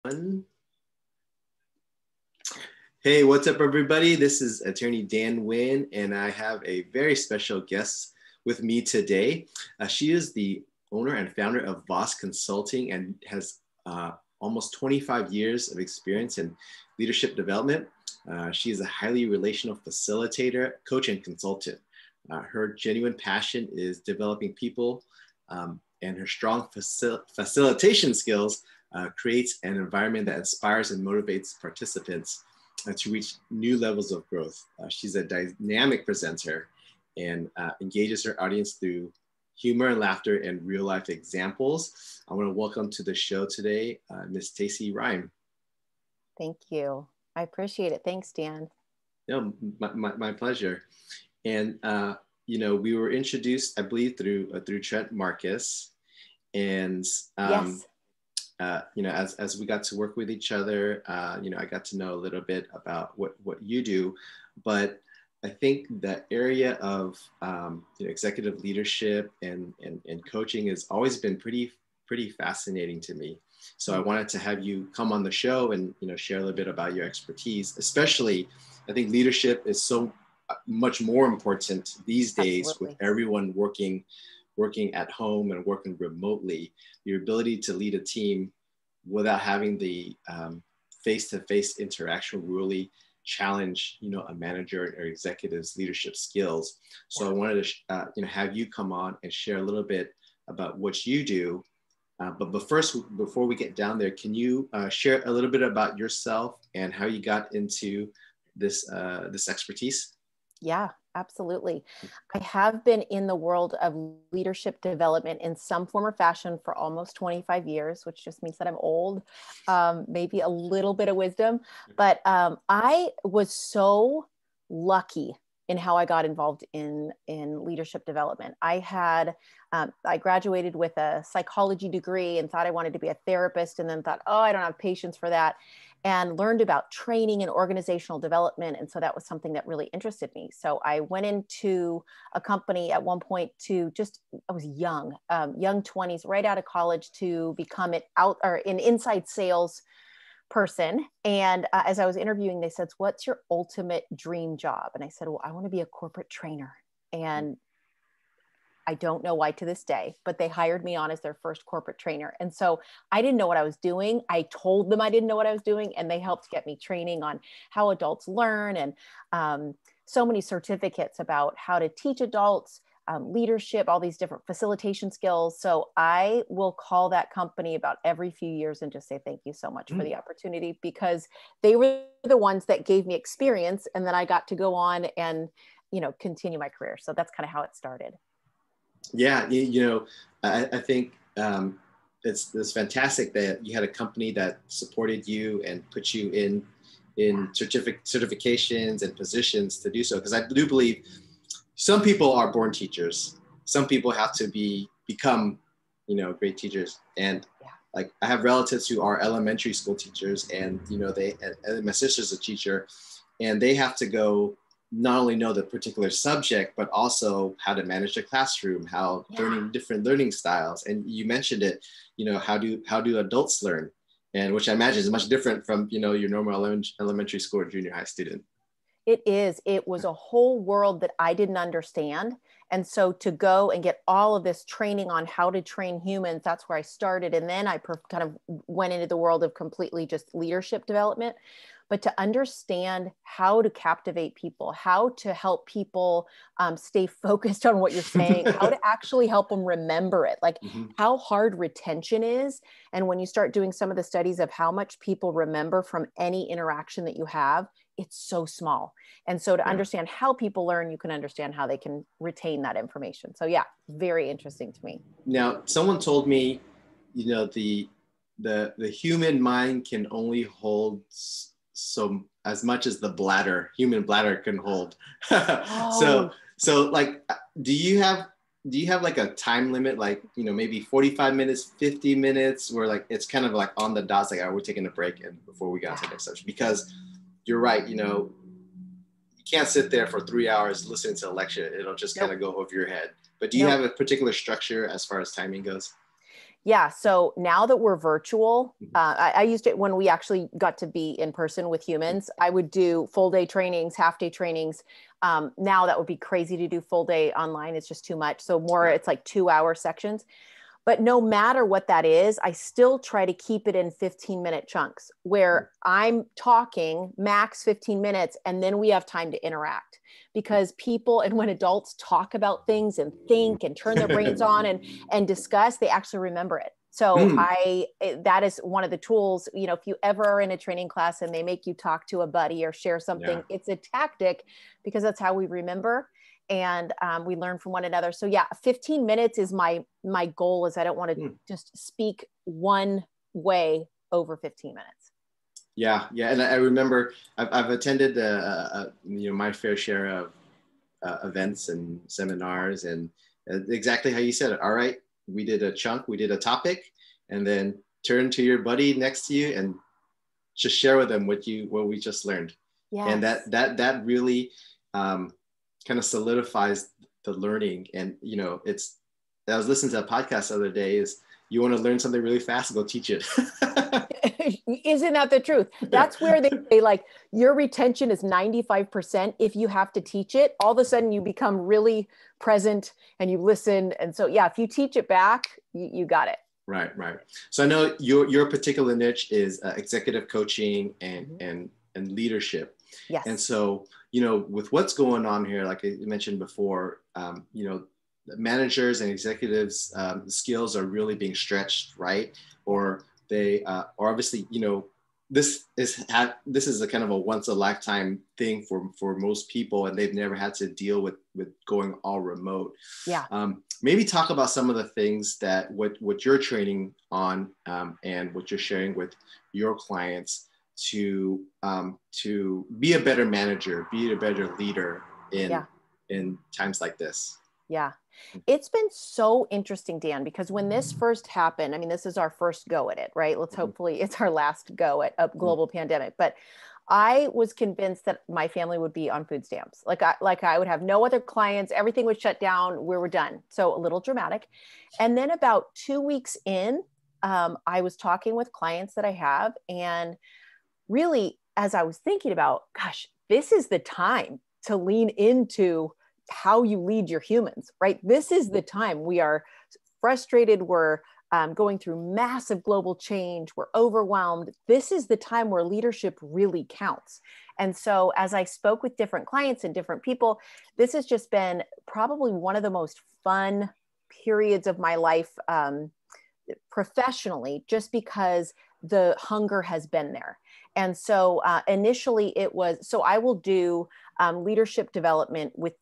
One. Hey, what's up, everybody? This is attorney Dan Nguyen, and I have a very special guest with me today. She is the owner and founder of Voss Consulting and has almost 25 years of experience in leadership development. She is a highly relational facilitator, coach, and consultant. Her genuine passion is developing people, and her strong facilitation skills creates an environment that inspires and motivates participants to reach new levels of growth. She's a dynamic presenter and engages her audience through humor and laughter and real life examples. I want to welcome to the show today, Miss Tacy Riehm. Thank you. I appreciate it. Thanks, Dan. No, my pleasure. And we were introduced, I believe, through Trent Marcus, and Yes. As we got to work with each other, I got to know a little bit about what you do, but I think the area of executive leadership and coaching has always been pretty fascinating to me. So I wanted to have you come on the show and share a little bit about your expertise. Especially, I think leadership is so much more important these days. Absolutely. With everyone working at home and working remotely. Your ability to lead a team without having the face-to-face interaction really challenge, a manager or executive's leadership skills. So I wanted to, have you come on and share a little bit about what you do. But first, before we get down there, can you share a little bit about yourself and how you got into this expertise? Yeah, absolutely. I have been in the world of leadership development in some form or fashion for almost 25 years, which just means that I'm old, maybe a little bit of wisdom. But I was so lucky in how I got involved in leadership development. I graduated with a psychology degree and thought I wanted to be a therapist, and then thought, oh, I don't have patience for that, and learned about training and organizational development. And so that was something that really interested me. So I went into a company at one point I was young 20s, right out of college, to become an inside sales person. And as I was interviewing, they said, what's your ultimate dream job? And I said, well, I want to be a corporate trainer. And I don't know why to this day, but they hired me on as their first corporate trainer. And so I didn't know what I was doing. I told them I didn't know what I was doing, and they helped get me training on how adults learn, and so many certificates about how to teach adults, leadership, all these different facilitation skills. So I will call that company about every few years and just say, thank you so much for the opportunity, because they were the ones that gave me experience. And then I got to go on and, continue my career. So that's kind of how it started. Yeah, I think it's fantastic that you had a company that supported you and put you in certifications and positions to do so. Because I do believe some people are born teachers. Some people have to become, great teachers. And like, I have relatives who are elementary school teachers, and and my sister's a teacher, and they have to go not only know the particular subject, but also how to manage the classroom, learning different learning styles. And you mentioned it, how do adults learn? And which I imagine is much different from, your normal elementary school or junior high student. It is. It was a whole world that I didn't understand. And so to go and get all of this training on how to train humans, that's where I started. And then I kind of went into the world of completely just leadership development. But to understand how to captivate people, how to help people stay focused on what you're saying, how to actually help them remember it, like how hard retention is. And when you start doing some of the studies of how much people remember from any interaction that you have, it's so small. And so to understand how people learn, you can understand how they can retain that information. So yeah, very interesting to me. Now, someone told me, the human mind can only hold so as much as the human bladder can hold. So like, do you have like a time limit, like, maybe 45 minutes, 50 minutes, where like, it's kind of like on the dot, like, we're taking a break and before we get into the next section? Because you're right, you can't sit there for 3 hours listening to a lecture. It'll just kind of go over your head. But do you have a particular structure as far as timing goes? Yeah. So now that we're virtual, I used it when we actually got to be in person with humans. I would do full day trainings, half day trainings. Now that would be crazy to do full day online. It's just too much. So more, Yeah. it's like 2 hour sections. But no matter what that is, I still try to keep it in 15-minute chunks where I'm talking max 15 minutes and then we have time to interact. Because people, and when adults talk about things and think and turn their brains on and discuss, they actually remember it. So Mm, that is one of the tools, if you ever are in a training class and they make you talk to a buddy or share yeah. something, it's a tactic because that's how we remember and we learn from one another. So yeah, 15 minutes is my goal. Is I don't want to Mm. just speak one way over 15 minutes. Yeah, yeah, and I remember I've attended my fair share of events and seminars, and exactly how you said it. All right, we did a chunk, we did a topic, and then turn to your buddy next to you and just share with them what we just learned, and Yes. that really kind of solidifies the learning. And it's I was listening to a podcast the other day. Is you want to learn something really fast, go teach it. Isn't that the truth? Yeah. That's where they say like your retention is 95%. If you have to teach it, all of a sudden you become really present and you listen. And so, yeah, if you teach it back, you got it. Right, right. So I know your particular niche is executive coaching Mhm. and leadership. And Yes. so, with what's going on here, like I mentioned before, managers and executives' skills are really being stretched, right? Yeah. Or they are obviously, this is a kind of a once a lifetime thing for most people, and they've never had to deal with going all remote. Yeah. Maybe talk about some of the things that what you're training on, and what you're sharing with your clients to be a better manager, be a better leader Yeah. in times like this. Yeah. It's been so interesting, Dan, because when this first happened, I mean, this is our first go at it, right? Let's Mhm. hopefully it's our last go at a global pandemic. But I was convinced that my family would be on food stamps. Like I would have no other clients, everything was shut down, we were done. So a little dramatic. And then about 2 weeks in, I was talking with clients that I have, and really, as I was thinking about, gosh, this is the time to lean into how you lead your humans, right? This is the time. We are frustrated. We're going through massive global change. We're overwhelmed. This is the time where leadership really counts. And so, as I spoke with different clients and different people, this has just been probably one of the most fun periods of my life professionally, just because the hunger has been there. And so initially it was, so I will do leadership development with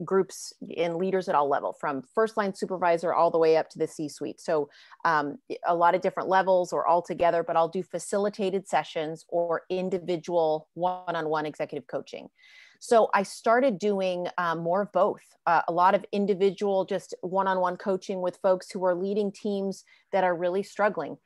groups and leaders at all level, from first line supervisor all the way up to the C-suite. So a lot of different levels or all together, but I'll do facilitated sessions or individual one-on-one executive coaching. So I started doing more of both, a lot of individual, just one-on-one coaching with folks who are leading teams that are really struggling,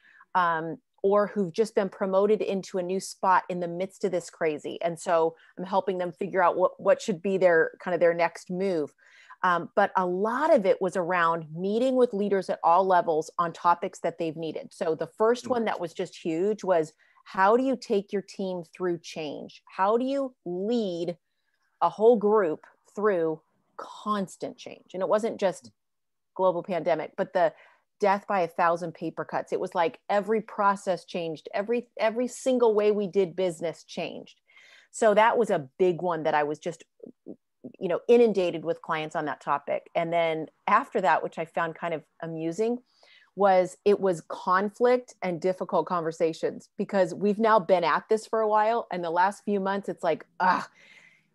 or who've just been promoted into a new spot in the midst of this crazy. And so I'm helping them figure out what should be their kind of their next move. But a lot of it was around meeting with leaders at all levels on topics that they've needed. So the first one that was just huge was, how do you take your team through change? How do you lead a whole group through constant change? And it wasn't just global pandemic, but the death by 1,000 paper cuts. It was like every process changed, every single way we did business changed. So that was a big one that I was just inundated with clients on that topic. And then after that, which I found kind of amusing, it was conflict and difficult conversations, because we've now been at this for a while, and the last few months it's like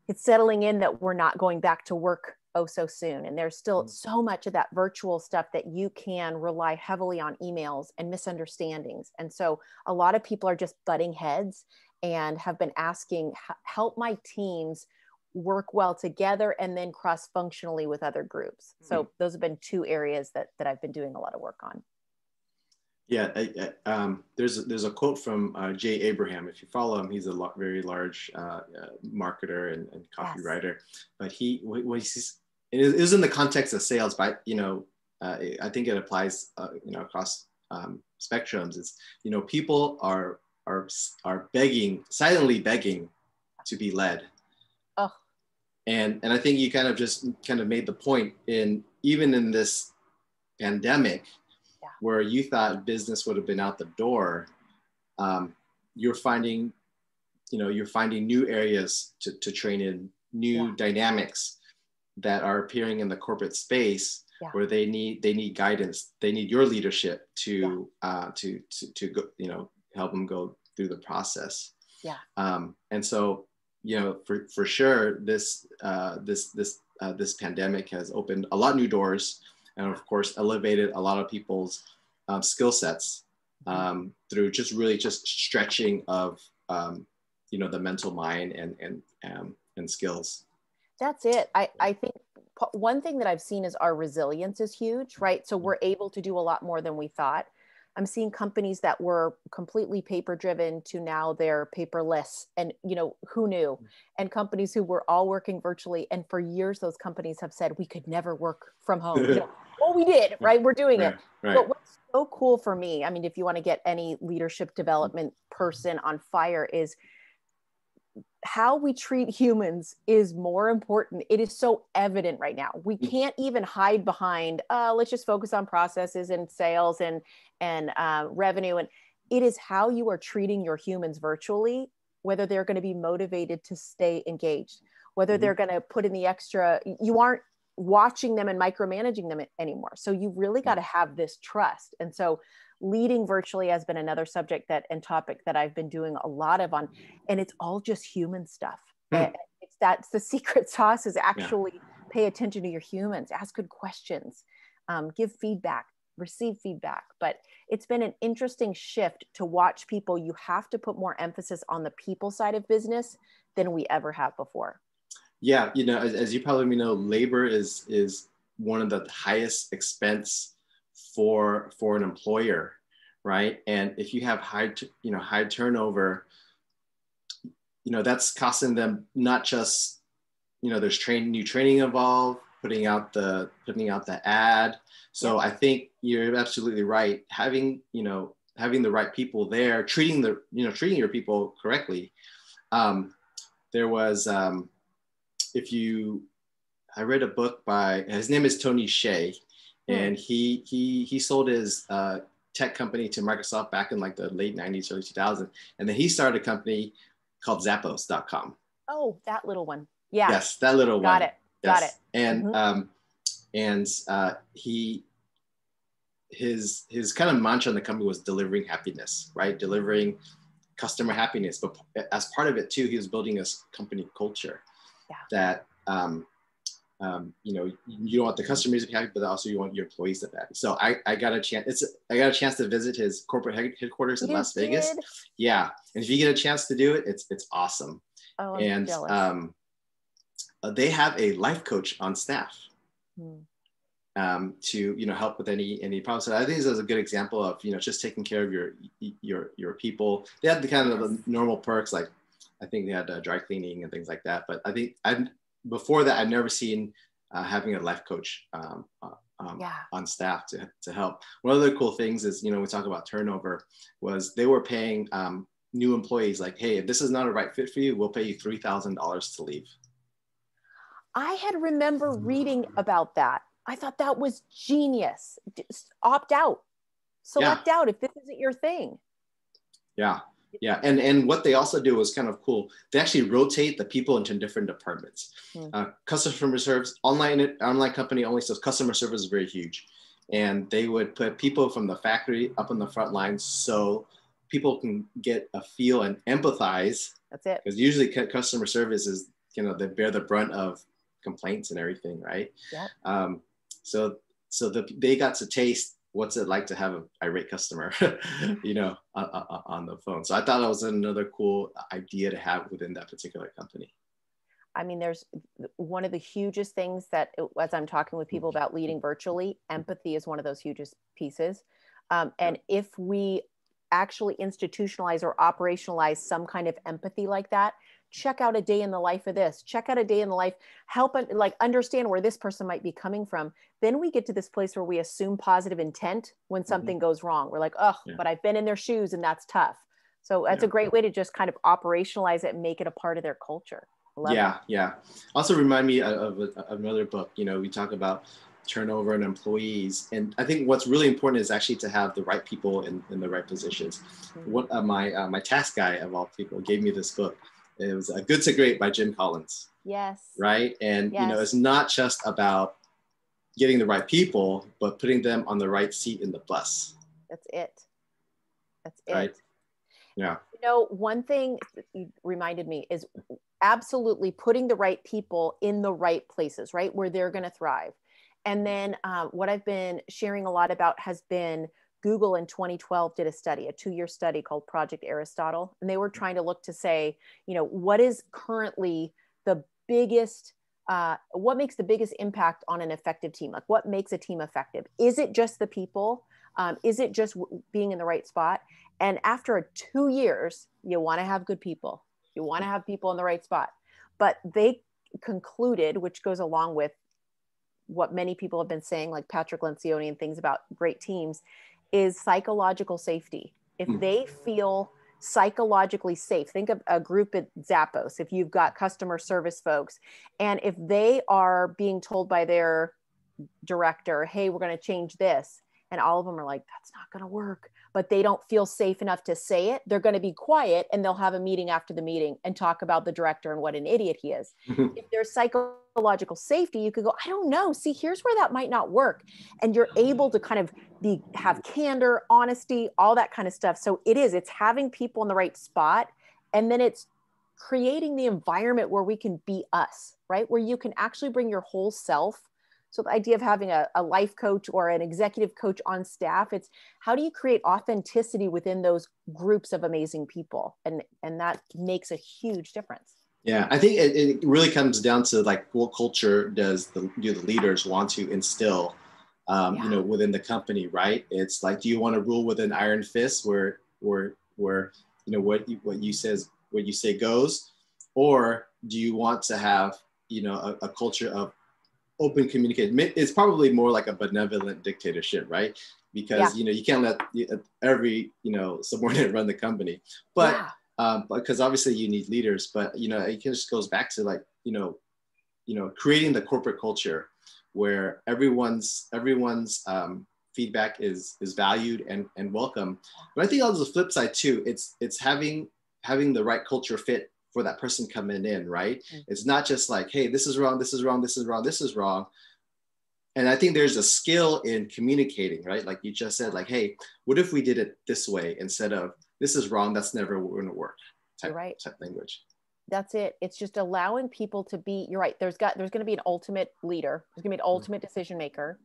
it's settling in that we're not going back to work so soon. And there's still so much of that virtual stuff that you can rely heavily on emails and misunderstandings. And so a lot of people are just butting heads and have been asking, help my teams work well together and then cross functionally with other groups. So those have been two areas that I've been doing a lot of work on. Yeah, there's a quote from Jay Abraham. If you follow him, he's a very large marketer and copywriter. But what he says, it is in the context of sales, but I think it applies across spectrums. It's, people are begging, silently begging to be led. Oh, And I think you kind of made the point even in this pandemic, yeah, where you thought business would have been out the door. You're finding, you're finding new areas to train in, new yeah, dynamics that are appearing in the corporate space, yeah, where they need guidance, they need your leadership yeah, to go, help them go through the process. yeah. And so, for sure, this pandemic has opened a lot of new doors, and of course elevated a lot of people's skill sets, through just stretching of the mental mind and skills. That's it. I think one thing that I've seen is our resilience is huge, right? So we're able to do a lot more than we thought. I'm seeing companies that were completely paper driven to now they're paperless, and who knew? And companies who were all working virtually, and for years those companies have said we could never work from home. Well, we did, right? We're doing it. Right, right. But what's so cool for me, I mean, if you want to get any leadership development person on fire, is how we treat humans is more important. It is so evident right now. We can't even hide behind, let's just focus on processes and sales and revenue. And it is how you are treating your humans virtually, whether they're going to be motivated to stay engaged, whether they're going to put in the extra. You aren't watching them and micromanaging them anymore. So you really got to have this trust. And so leading virtually has been another subject and topic that I've been doing a lot of on, and it's all just human stuff. That's the secret sauce, is actually pay attention to your humans, ask good questions, give feedback, receive feedback. But it's been an interesting shift to watch people. You have to put more emphasis on the people side of business than we ever have before. Yeah, as you probably know, labor is one of the highest expense for an employer, right? And if you have high turnover, that's costing them not just, there's new training involved, putting out the ad. So I think you're absolutely right. Having the right people there, treating your people correctly. There was I read a book by, his name is Tony Hsieh, and he sold his tech company to Microsoft back in like the late 90s, early 2000s. And then he started a company called Zappos.com. Oh, that little one. Yeah. Yes, that little Got one. it. Yes. Got it. And his kind of mantra in the company was delivering happiness, right? Delivering customer happiness. But as part of it too, he was building a company culture that you don't want the customers to be happy, but also you want your employees to be happy. So I got a chance to visit his corporate headquarters in Las Vegas. Yeah, and if you get a chance to do it, it's awesome. Oh, I'm and jealous. They have a life coach on staff to help with any problems. So I think this is a good example of just taking care of your people. They had the kind of the normal perks, like I think they had dry cleaning and things like that. But I think before that, I've never seen having a life coach on staff to help. One of the cool things is, we talk about turnover, was they were paying new employees like, hey, if this is not a right fit for you, we'll pay you $3,000 to leave. I had remember reading about that. I thought that was genius. Just opt out, select out if this isn't your thing. Yeah. Yeah, and what they also do is kind of cool. They actually rotate the people into different departments. Customer service, online company only, so customer service is very huge. And they would put people from the factory up on the front lines so people can get a feel and empathize. That's it. Because usually customer service is, they bear the brunt of complaints and everything, right? Yeah. So they got to taste what's it like to have an irate customer, on the phone. So I thought that was another cool idea to have within that particular company. I mean, there's one of the hugest things that, as I'm talking with people about leading virtually, empathy is one of those hugest pieces. And if we actually institutionalize or operationalize some kind of empathy like that, check out a day in the life of this, check out a day in the life, help like understand where this person might be coming from. Then we get to this place where we assume positive intent when something goes wrong. We're like, oh, Yeah. but I've been in their shoes and that's tough. So that's a great way to just kind of operationalize it and make it a part of their culture. Love it. Yeah. Also remind me of another book. You know, we talk about turnover and employees, and I think what's really important is actually to have the right people in the right positions. What my task guy of all people gave me this book. It was Good to Great by Jim Collins. Yes. Right, and yes. You know, it's not just about getting the right people, but putting them on the right seat in the bus. That's it. That's it. Right. Yeah. You know, one thing you reminded me is absolutely putting the right people in the right places, right, where they're going to thrive. And then what I've been sharing a lot about has been Google in 2012 did a study, a 2-year study called Project Aristotle. And they were trying to look to say, you know, what is currently the biggest, what makes the biggest impact on an effective team? Like what makes a team effective? Is it just the people? Is it just being in the right spot? And after 2 years, you want to have good people. You want to have people in the right spot. But they concluded, which goes along with what many people have been saying, like Patrick Lencioni and things about great teams, is psychological safety. If they feel psychologically safe, think of a group at Zappos, if you've got customer service folks, and if they are being told by their director, hey, we're going to change this, and all of them are like, that's not going to work, but they don't feel safe enough to say it, they're going to be quiet and they'll have a meeting after the meeting and talk about the director and what an idiot he is. If there's psychological safety, you could go, I don't know, see, here's where that might not work. And you're able to kind of have candor, honesty, all that kind of stuff. So it's having people in the right spot. And then it's creating the environment where we can be us, right? Where you can actually bring your whole self. So the idea of having a life coach or an executive coach on staff, it's how do you create authenticity within those groups of amazing people? And that makes a huge difference. Yeah, I think it really comes down to like what culture does the leaders want to instill, you know, within the company, right? It's like, do you want to rule with an iron fist where you know what you say goes, or do you want to have, you know, a culture of open communication? It's probably more like a benevolent dictatorship, right? Because you know, you can't let every, you know, subordinate run the company, but because obviously you need leaders. But you know, it just goes back to like, you know, creating the corporate culture where everyone's feedback is valued and welcome. But I think on the flip side too, it's having the right culture fit for that person coming in, right? It's not just like, hey, this is wrong, this is wrong, this is wrong, this is wrong. And I think there's a skill in communicating, right? Like you just said, like, hey, what if we did it this way instead of this is wrong, that's never going to work type language. That's it. It's just allowing people to be, you're right. There's going to be an ultimate leader. There's going to be an ultimate decision maker.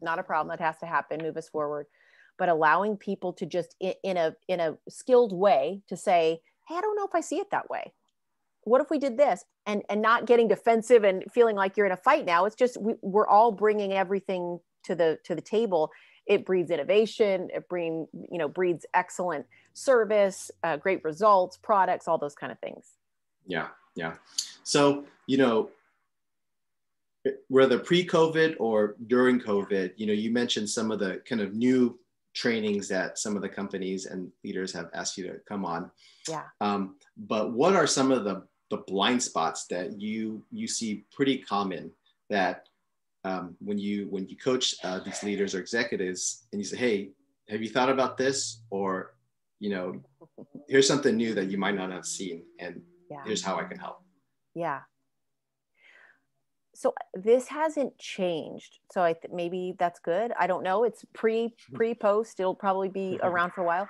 Not a problem. That has to happen. Move us forward. But allowing people to just in a skilled way to say, hey, I don't know if I see it that way. What if we did this? And not getting defensive and feeling like you're in a fight now. It's just, we're all bringing everything to the table. It breeds innovation. It breeds excellent service, great results, products, all those kind of things. Yeah. So, you know, whether pre-COVID or during COVID, you know, you mentioned some of the kind of new trainings that some of the companies and leaders have asked you to come on. Yeah. But what are some of the blind spots that you see pretty common that when you coach these leaders or executives and you say, hey, have you thought about this? Or, you know, here's something new that you might not have seen, and here's how I can help. Yeah. So this hasn't changed. So maybe that's good. I don't know. It's pre-post. It'll probably be around for a while.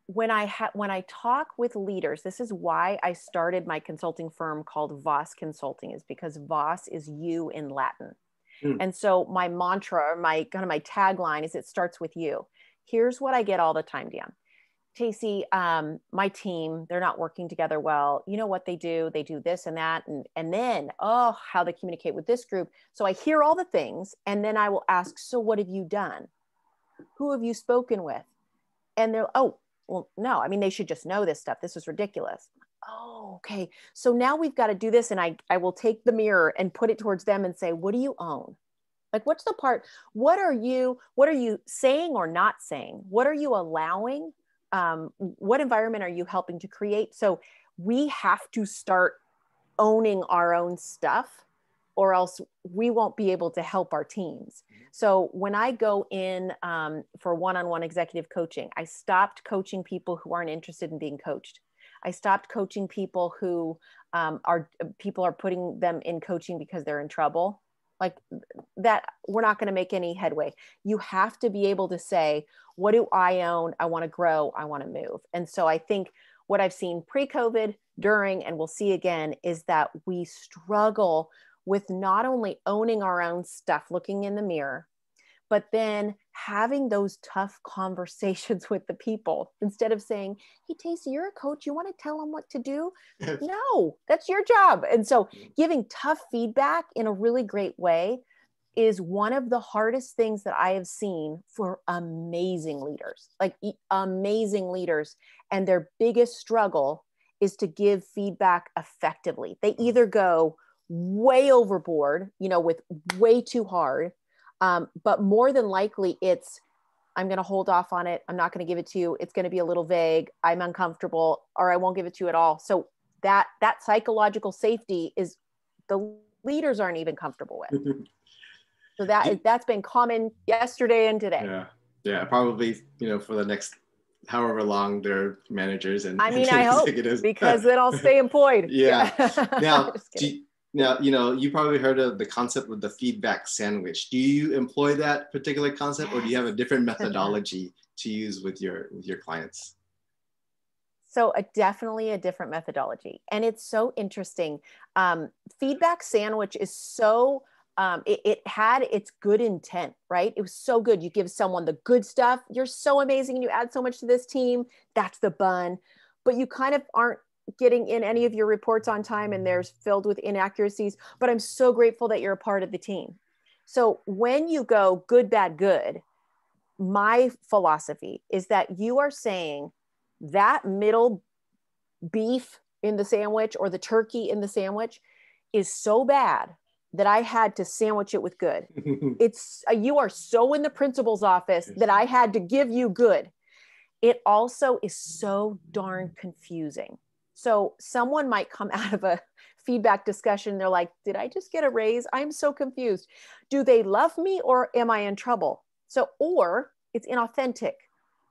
When I talk with leaders, this is why I started my consulting firm called Voss Consulting, is because Voss is you in Latin. And so my mantra, or my tagline is, it starts with you. Here's what I get all the time, Dan. Tacy, my team, they're not working together well. You know what they do? They do this and that. And then, how they communicate with this group. So I hear all the things, and then I will ask, so what have you done? Who have you spoken with? And they're, well, no, I mean, they should just know this stuff. This is ridiculous. Oh, okay. So now we've got to do this. And I will take the mirror and put it towards them and say, what do you own? Like, what's the part? What are you saying or not saying? What are you allowing? What environment are you helping to create? So we have to start owning our own stuff, or else we won't be able to help our teams. So when I go in for one-on-one executive coaching, I stopped coaching people who aren't interested in being coached. I stopped coaching people who people are putting them in coaching because they're in trouble. Like that, we're not going to make any headway. You have to be able to say, what do I own? I want to grow. I want to move. And so I think what I've seen pre-COVID, during, and we'll see again, is that we struggle with not only owning our own stuff, looking in the mirror, but then having those tough conversations with the people instead of saying, hey, Tacy, you're a coach. You want to tell them what to do? No, that's your job. And so giving tough feedback in a really great way is one of the hardest things that I have seen for amazing leaders, like amazing leaders. And their biggest struggle is to give feedback effectively. They either go way overboard, with way too hard, but more than likely it's, I'm going to hold off on it. I'm not going to give it to you. It's going to be a little vague. I'm uncomfortable, or I won't give it to you at all. So that psychological safety is the leaders aren't even comfortable with. So that's been common yesterday and today. Yeah. Probably, for the next however long they're managers and, I mean, I hope, because then I'll stay employed. Yeah. Now, you probably heard of the concept of the feedback sandwich. Do you employ that particular concept, or do you have a different methodology to use with your clients? So definitely a different methodology. And it's so interesting. Feedback sandwich is so, it had its good intent, right? It was so good. You give someone the good stuff. You're so amazing and you add so much to this team. That's the bun. But you kind of aren't getting in any of your reports on time, and there's filled with inaccuracies. But I'm so grateful that you're a part of the team. So when you go good, bad, good, my philosophy is that you are saying that middle beef in the sandwich or the turkey in the sandwich is so bad that I had to sandwich it with good. It's you are so in the principal's office that I had to give you good. It also is so darn confusing. So someone might come out of a feedback discussion. They're like, did I just get a raise? I'm so confused. Do they love me, or am I in trouble? So, or it's inauthentic.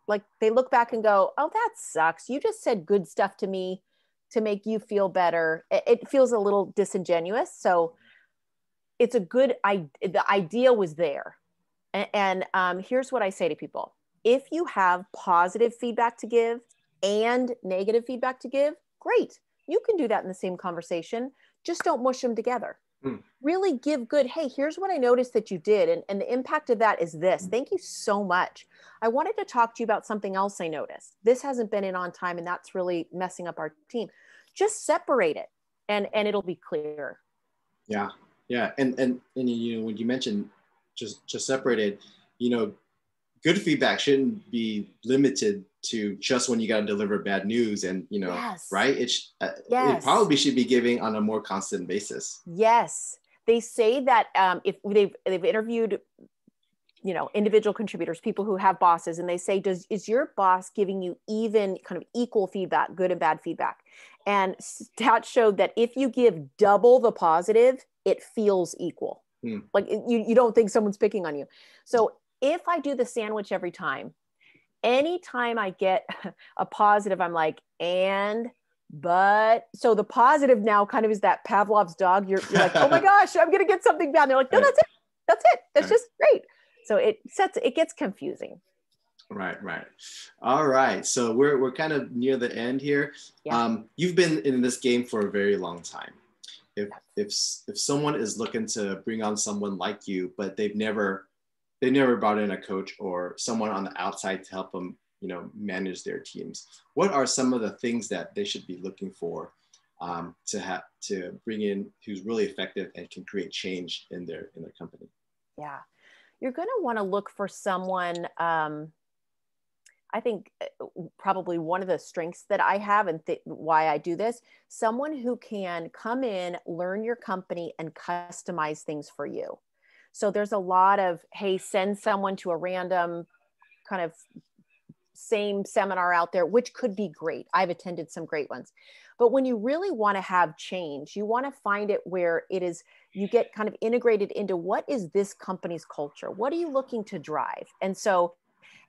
Like they look back and go, oh, that sucks. You just said good stuff to me to make you feel better. It feels a little disingenuous. So it's a good, the idea was there. And here's what I say to people. If you have positive feedback to give and negative feedback to give, great. You can do that in the same conversation. Just don't mush them together. Really give good, hey, here's what I noticed that you did. And the impact of that is this. Thank you so much. I wanted to talk to you about something else I noticed. This hasn't been in on time, and that's really messing up our team. Just separate it, and it'll be clear. Yeah. And when you mentioned just separate it, good feedback shouldn't be limited to just when you got to deliver bad news, and yes. Right? It probably should be giving on a more constant basis. Yes, they say that if they've interviewed individual contributors, people who have bosses, and they say, is your boss giving you even kind of equal feedback, good and bad feedback? And stats showed that if you give double the positive, it feels equal. Like you don't think someone's picking on you. So if I do the sandwich every time, anytime I get a positive, I'm like, but so the positive now kind of is that Pavlov's dog. You're like, oh my gosh, I'm going to get something bad. And they're like, no, that's it. That's just great. So it gets confusing. Right. All right. So we're kind of near the end here. Yeah. You've been in this game for a very long time. If someone is looking to bring on someone like you, but they've never brought in a coach or someone on the outside to help them, manage their teams, what are some of the things that they should be looking for to bring in who's really effective and can create change in their company? Yeah, you're going to want to look for someone. I think probably one of the strengths that I have and why I do this, someone who can come in, learn your company and customize things for you. So there's a lot of, hey, send someone to a random kind of same seminar out there, which could be great. I've attended some great ones. But when you really want to have change, you want to find it where it is, you get kind of integrated into what is this company's culture? What are you looking to drive? And so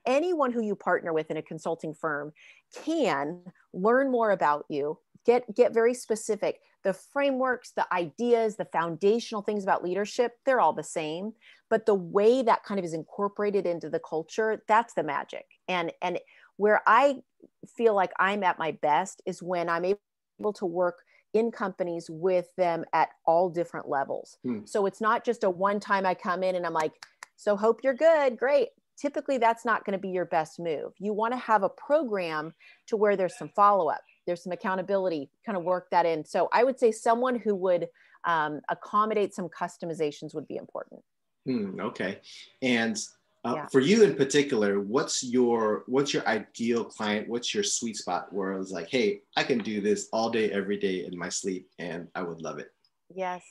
anyone who you partner with in a consulting firm can learn more about you, get very specific. The frameworks, the ideas, the foundational things about leadership, they're all the same, but the way that kind of is incorporated into the culture, that's the magic. And where I feel like I'm at my best is when I'm able to work in companies with them at all different levels. So it's not just a one time I come in and I'm like, so hope you're good, great. Typically that's not going to be your best move. You want to have a program to where there's some follow-up, there's some accountability, kind of work that in. So I would say someone who would accommodate some customizations would be important. Okay. And for you in particular, what's your ideal client? What's your sweet spot where it's like, hey, I can do this all day, every day in my sleep, and I would love it. Yes.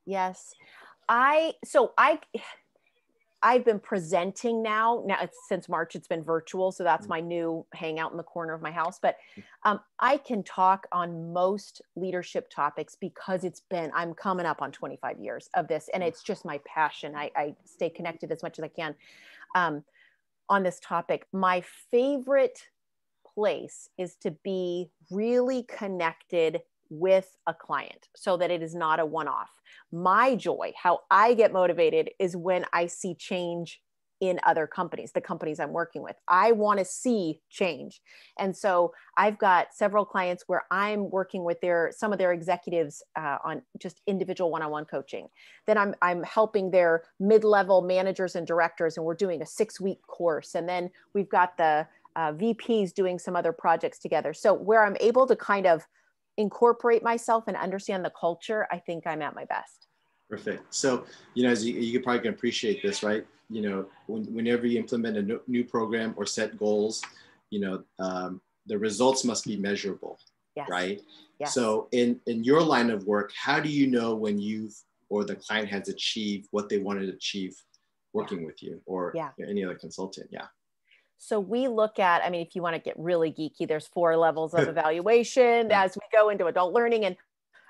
Yes. I've been presenting now it's since March, it's been virtual. So that's my new hangout in the corner of my house. But I can talk on most leadership topics because I'm coming up on 25 years of this and it's just my passion. I stay connected as much as I can on this topic. My favorite place is to be really connected with a client so that it is not a one-off. My joy, how I get motivated is when I see change in other companies, the companies I'm working with. I want to see change. And so I've got several clients where I'm working with some of their executives on just individual one-on-one coaching. Then I'm helping their mid-level managers and directors, and we're doing a 6-week course. And then we've got the VPs doing some other projects together. So where I'm able to kind of incorporate myself and understand the culture, I think I'm at my best. Perfect. So, as you probably can appreciate this, right? Whenever you implement a new program or set goals, the results must be measurable, yes. Right? Yes. So in your line of work, how do you know when you've or the client has achieved what they wanted to achieve working with you or any other consultant? Yeah. So we look at, if you want to get really geeky, there's 4 levels of evaluation as we go into adult learning. And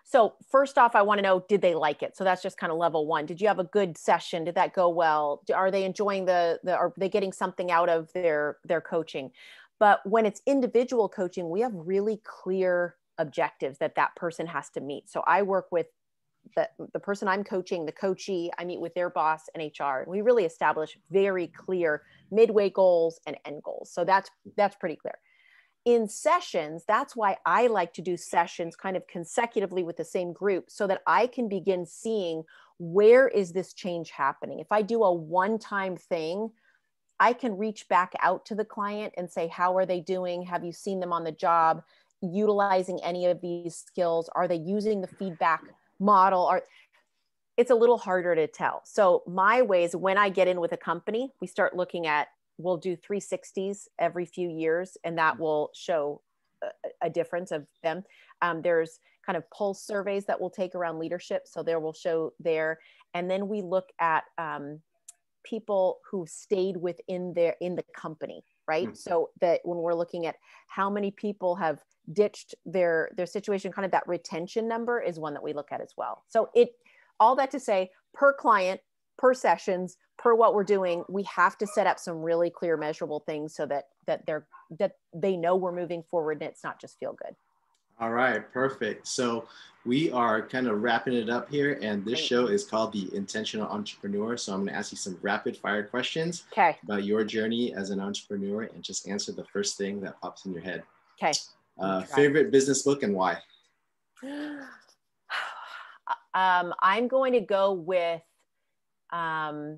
so first off, I want to know, did they like it? So that's just kind of level 1. Did you have a good session? Did that go well? Are they enjoying are they getting something out of their coaching? But when it's individual coaching, we have really clear objectives that person has to meet. So I work with the person I'm coaching, the coachee, I meet with their boss and HR. And we really establish very clear midway goals and end goals. So that's pretty clear. In sessions, that's why I like to do sessions kind of consecutively with the same group so that I can begin seeing where is this change happening. If I do a one-time thing, I can reach back out to the client and say, how are they doing? Have you seen them on the job utilizing any of these skills? Are they using the feedback model? It's a little harder to tell. So my way is when I get in with a company, we start looking at, we'll do 360s every few years, and that will show a difference of them. There's kind of pulse surveys that we'll take around leadership. So there will show there. And then we look at people who stayed in the company, right? So that when we're looking at how many people have ditched their situation, kind of that retention number is one that we look at as well. So all that to say, per client, per sessions, per what we're doing, we have to set up some really clear measurable things so that they know we're moving forward and it's not just feel good. All right, perfect. So we are kind of wrapping it up here, and this show is called The Intentional Entrepreneur. So I'm going to ask you some rapid fire questions about your journey as an entrepreneur, and just answer the first thing that pops in your head. Okay. Favorite business book and why? I'm going to go with, oh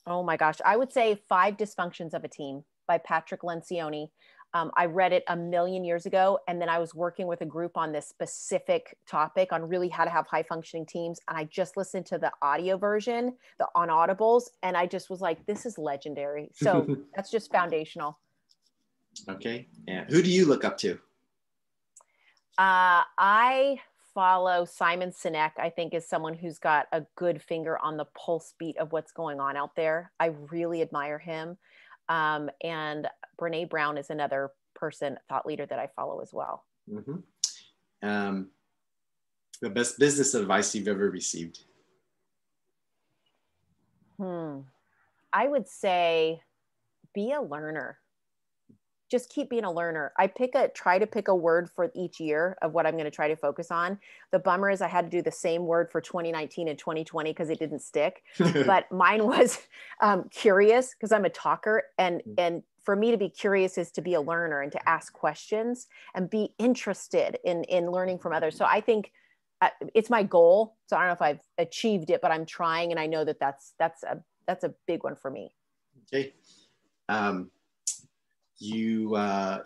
my gosh, I would say 5 Dysfunctions of a Team by Patrick Lencioni. I read it a million years ago, and then I was working with a group on this specific topic on really how to have high functioning teams. And I just listened to the audio version, the on Audibles, and I just was like, this is legendary. So that's just foundational. Okay. And who do you look up to? I follow Simon Sinek. I think is someone who's got a good finger on the pulse beat of what's going on out there. I really admire him. And Brene Brown is another person, thought leader that I follow as well. The best business advice you've ever received? I would say be a learner. Just keep being a learner. Try to pick a word for each year of what I'm going to try to focus on. The bummer is I had to do the same word for 2019 and 2020 because it didn't stick. But mine was curious, because I'm a talker. And for me to be curious is to be a learner and to ask questions and be interested in learning from others. So I think it's my goal. So I don't know if I've achieved it, but I'm trying. And I know that that's a big one for me. Okay. You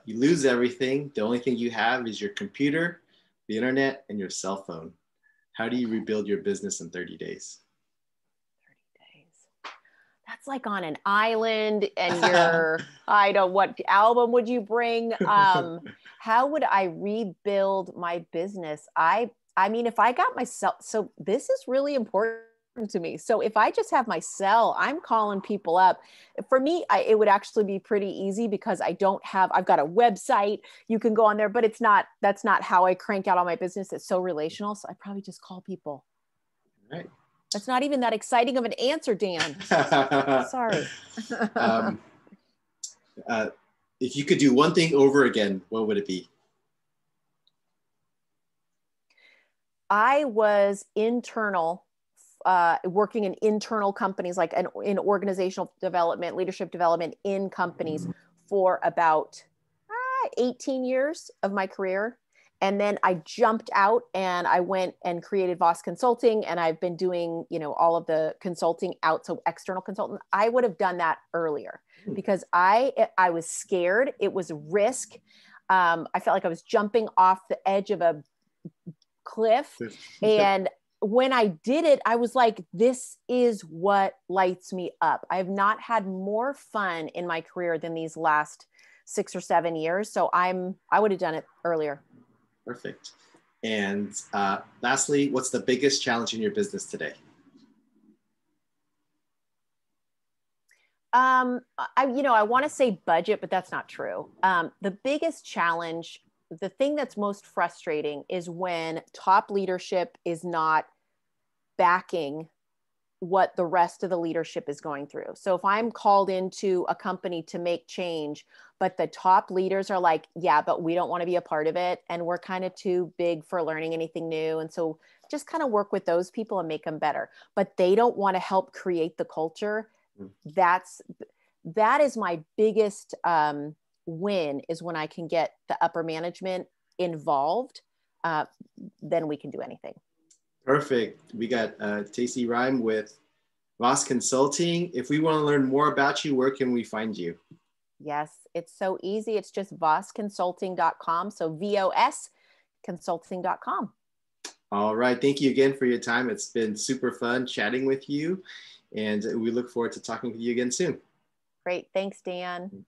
lose everything. The only thing you have is your computer, the internet, and your cell phone. How do you rebuild your business in 30 days? 30 days. That's like on an island, and what album would you bring? How would I rebuild my business? I mean, if I got myself, so this is really important to me. So if I just have my cell, I'm calling people up. For me, it would actually be pretty easy because I've got a website, you can go on there, but that's not how I crank out all my business. It's so relational. So I probably just call people. Right. That's not even that exciting of an answer, Dan. Sorry. If you could do one thing over again, what would it be? I was working in internal companies, like in organizational development, leadership development in companies for about 18 years of my career. And then I jumped out and I went and created Voss Consulting. And I've been doing, all of the consulting out. So external consultant, I would have done that earlier because I was scared. It was risk. I felt like I was jumping off the edge of a cliff. And when I did it, I was like, this is what lights me up. I have not had more fun in my career than these last 6 or 7 years. So I would have done it earlier. Perfect. And lastly, what's the biggest challenge in your business today? I want to say budget, but that's not true. The biggest challenge, the thing that's most frustrating is when top leadership is not backing what the rest of the leadership is going through. So if I'm called into a company to make change, but the top leaders are like, yeah, but we don't want to be a part of it. And we're kind of too big for learning anything new. And so just kind of work with those people and make them better. But they don't want to help create the culture. That is my biggest win, is when I can get the upper management involved, then we can do anything. Perfect. We got Tacy Riehm with Voss Consulting. If we want to learn more about you, where can we find you? Yes, it's so easy. It's just vossconsulting.com. So VOS consulting.com. All right. Thank you again for your time. It's been super fun chatting with you, and we look forward to talking with you again soon. Great. Thanks, Dan.